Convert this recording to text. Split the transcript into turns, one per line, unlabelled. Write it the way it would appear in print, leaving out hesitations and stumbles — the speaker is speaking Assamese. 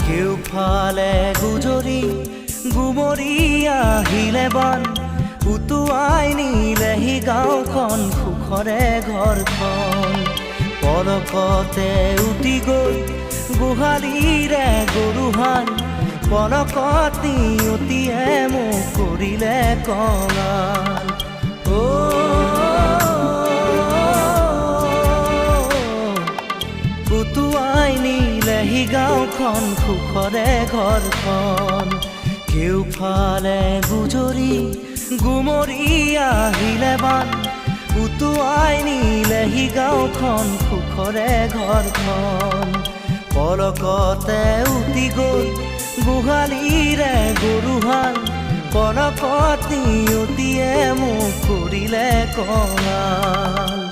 কেউফালে গুজৰি গুমৰি আহিলে বান উটুৱাই নিলেহি গাঁওখন সুখৰে ঘৰখন পলকতে উটি গৈ গোহালিৰে গৰুহাল পলকত নিয়তিয়ে মোক কৰিলে কঙাল উটুৱাই নিলেহি গাঁওখন সুখৰে ঘৰখন কেউফালে গুজৰি গুমৰি আহিলে বান উটুৱাই নিলেহি গাঁওখন সুখৰে ঘৰখন পলকতে উটি গৈ গোহালিৰে গৰুহাল পলকত নিয়তিয়ে মোক কৰিলে কঙাল